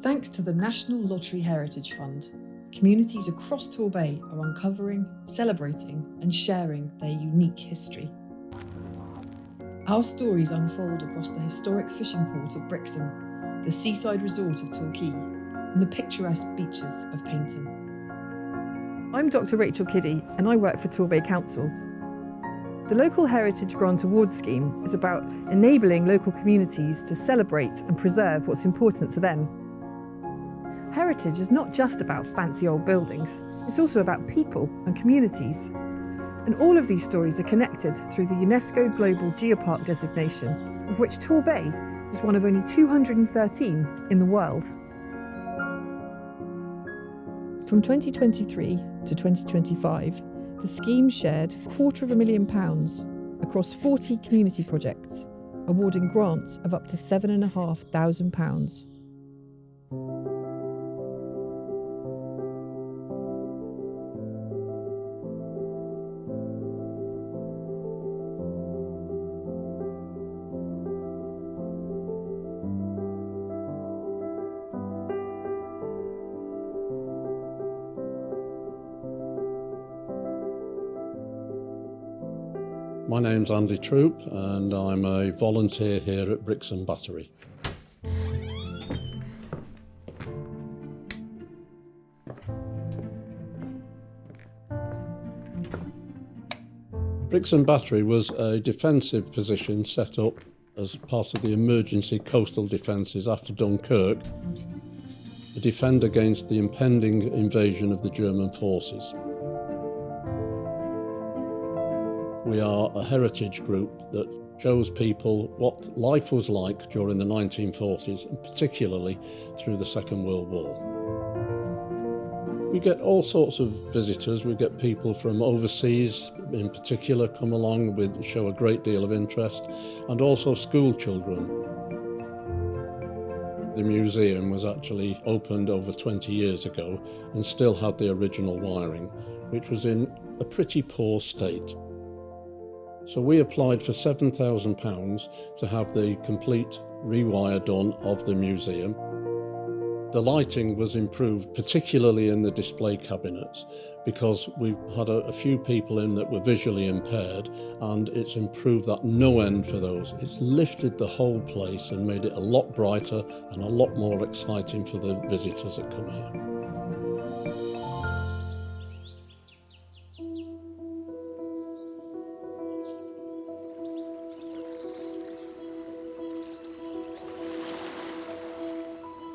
Thanks to the National Lottery Heritage Fund, communities across Torbay are uncovering, celebrating and sharing their unique history. Our stories unfold across the historic fishing port of Brixham, the seaside resort of Torquay and the picturesque beaches of Paignton. I'm Dr Rachel Kiddie and I work for Torbay Council. The Local Heritage Grant Award Scheme is about enabling local communities to celebrate and preserve what's important to them. Heritage is not just about fancy old buildings, it's also about people and communities. And all of these stories are connected through the UNESCO Global Geopark designation, of which Torbay is one of only 213 in the world. From 2023 to 2025, the scheme shared £250,000 across 40 community projects, awarding grants of up to £7,500. My name's Andy Troop and I'm a volunteer here at Brixham Battery. Brixham Battery was a defensive position set up as part of the emergency coastal defences after Dunkirk to defend against the impending invasion of the German forces. We are a heritage group that shows people what life was like during the 1940s, and particularly through the Second World War. We get all sorts of visitors. We get people from overseas in particular come along, show a great deal of interest, and also school children. The museum was actually opened over 20 years ago and still had the original wiring, which was in a pretty poor state. So we applied for £7,000 to have the complete rewire done of the museum. The lighting was improved, particularly in the display cabinets, because we had a few people in that were visually impaired, and it's improved that no end for those. It's lifted the whole place and made it a lot brighter and a lot more exciting for the visitors that come here.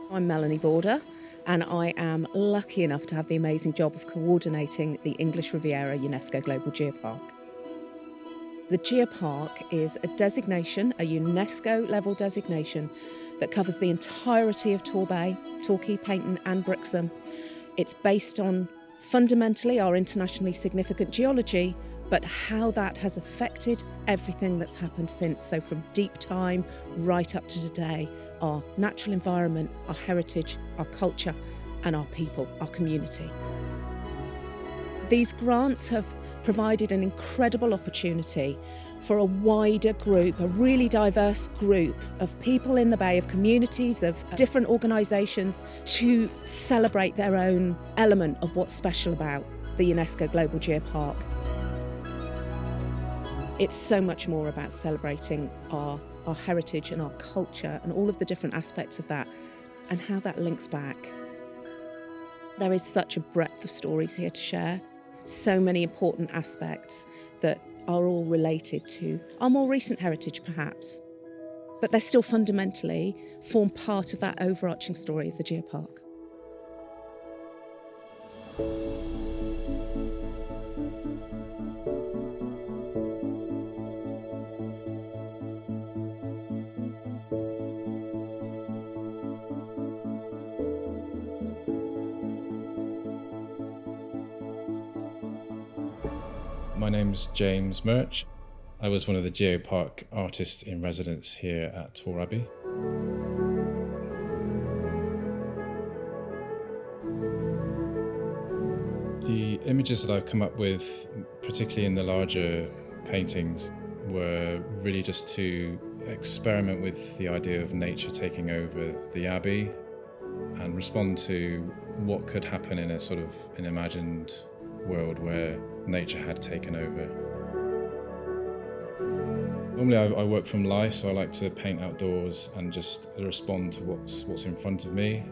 I'm Melanie Border, and I am lucky enough to have the amazing job of coordinating the English Riviera UNESCO Global Geopark. The Geopark is a designation, a UNESCO level designation, that covers the entirety of Torbay, Torquay, Paignton and Brixham. It's based on fundamentally our internationally significant geology, but how that has affected everything that's happened since, so from deep time right up to today. Our natural environment, our heritage, our culture and our people, our community. These grants have provided an incredible opportunity for a wider group, a really diverse group of people in the Bay, of communities, of different organisations, to celebrate their own element of what's special about the UNESCO Global Geopark. It's so much more about celebrating our heritage and our culture and all of the different aspects of that and how that links back. There is such a breadth of stories here to share, so many important aspects that are all related to our more recent heritage perhaps, but they still fundamentally form part of that overarching story of the Geopark. My name's James Murch. I was one of the Geopark artists in residence here at Torbay. The images that I've come up with, particularly in the larger paintings, were really just to experiment with the idea of nature taking over the abbey and respond to what could happen in a sort of an imagined world where nature had taken over. Normally I work from life, so I like to paint outdoors and just respond to what's in front of me.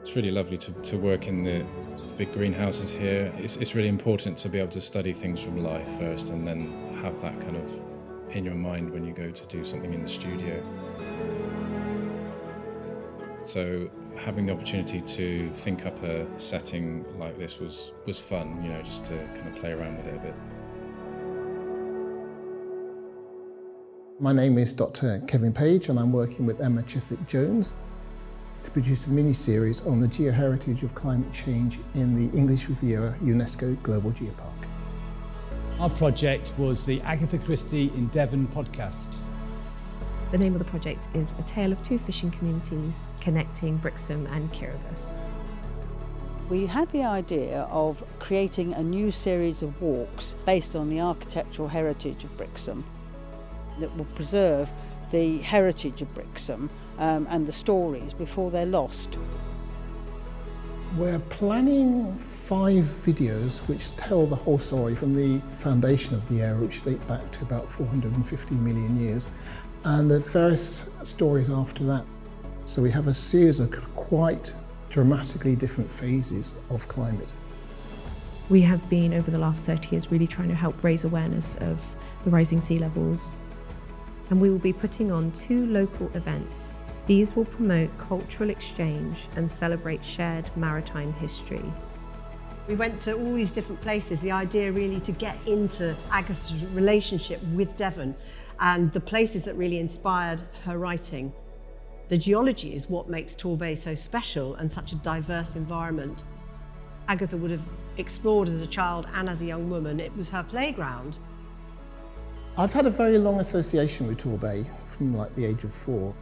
It's really lovely to work in the big greenhouses here. It's really important to be able to study things from life first and then have that kind of in your mind when you go to do something in the studio. So having the opportunity to think up a setting like this was fun, you know, just to kind of play around with it a bit. My name is Dr. Kevin Page and I'm working with Emma Chiswick-Jones to produce a mini-series on the geoheritage of climate change in the English Riviera UNESCO Global Geopark. Our project was the Agatha Christie in Devon podcast. The name of the project is A Tale of Two Fishing Communities Connecting Brixham and Kiribati. We had the idea of creating a new series of walks based on the architectural heritage of Brixham that will preserve the heritage of Brixham and the stories before they're lost. We're planning 5 videos which tell the whole story from the foundation of the area, which date back to about 450 million years, and the various stories after that. So we have a series of quite dramatically different phases of climate. We have been, over the last 30 years, really trying to help raise awareness of the rising sea levels. And we will be putting on 2 local events. These will promote cultural exchange and celebrate shared maritime history. We went to all these different places, the idea really to get into Agatha's relationship with Devon and the places that really inspired her writing. The geology is what makes Torbay so special and such a diverse environment. Agatha would have explored as a child and as a young woman. It was her playground. I've had a very long association with Torbay from like the age of 4.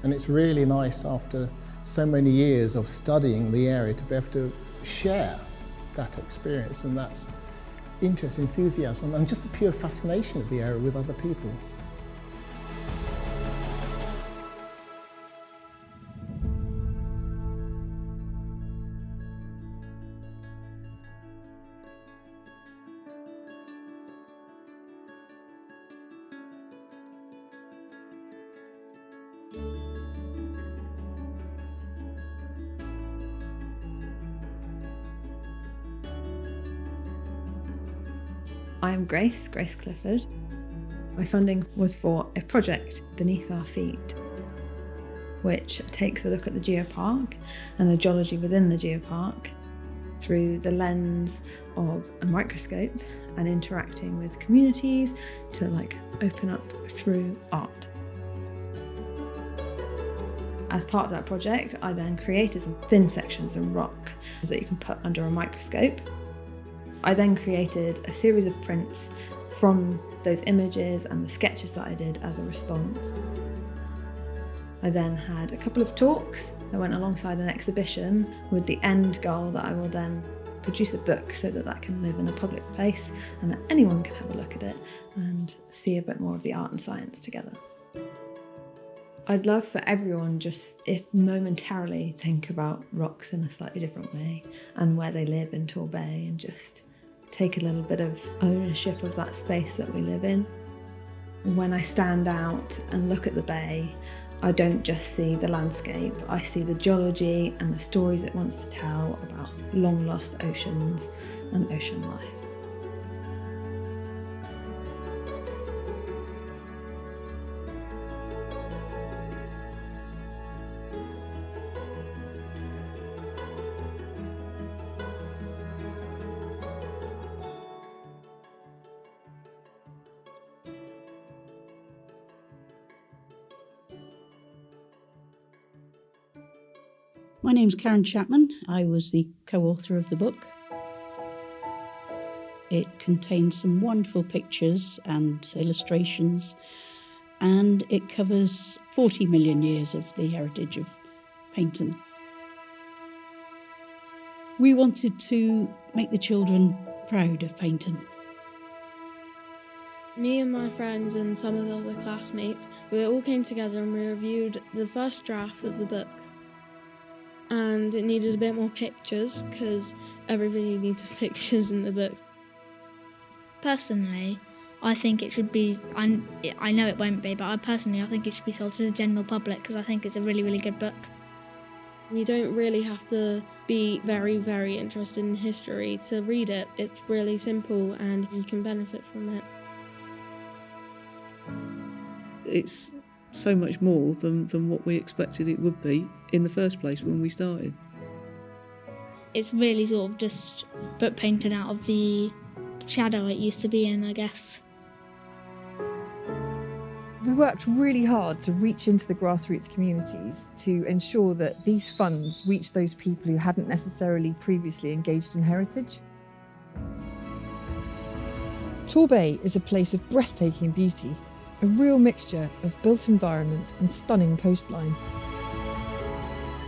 And it's really nice after so many years of studying the area to be able to share that experience and that interest, enthusiasm and just the pure fascination of the area with other people. I am Grace Clifford. My funding was for a project, Beneath Our Feet, which takes a look at the geopark and the geology within the geopark through the lens of a microscope and interacting with communities to open up through art. As part of that project, I then created some thin sections of rock that you can put under a microscope. I then created a series of prints from those images and the sketches that I did as a response. I then had a couple of talks that went alongside an exhibition with the end goal that I will then produce a book so that that can live in a public place and that anyone can have a look at it and see a bit more of the art and science together. I'd love for everyone just, if momentarily, think about rocks in a slightly different way and where they live in Torbay and just take a little bit of ownership of that space that we live in. When I stand out and look at the bay, I don't just see the landscape, I see the geology and the stories it wants to tell about long lost oceans and ocean life. My name's Karen Chapman. I was the co-author of the book. It contains some wonderful pictures and illustrations, and it covers 40 million years of the heritage of Paignton. We wanted to make the children proud of Paignton. Me and my friends and some of the other classmates, we all came together and we reviewed the first draft of the book. And it needed a bit more pictures because everybody needs pictures in the book. Personally, I think it should be, I know it won't be, but I think it should be sold to the general public because I think it's a really, really good book. You don't really have to be very, very interested in history to read it. It's really simple and you can benefit from it. It's so much more than what we expected it would be in the first place when we started. It's really sort of just book painting out of the shadow it used to be in, I guess. We worked really hard to reach into the grassroots communities to ensure that these funds reach those people who hadn't necessarily previously engaged in heritage. Torbay is a place of breathtaking beauty, a real mixture of built environment and stunning coastline.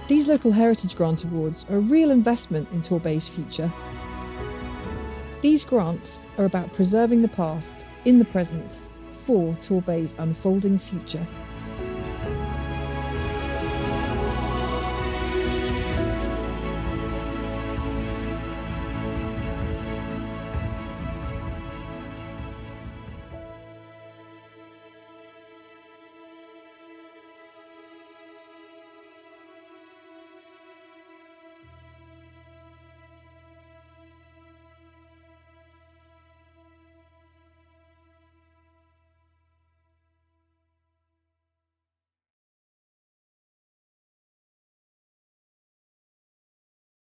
These local heritage grant awards are a real investment in Torbay's future. These grants are about preserving the past in the present for Torbay's unfolding future.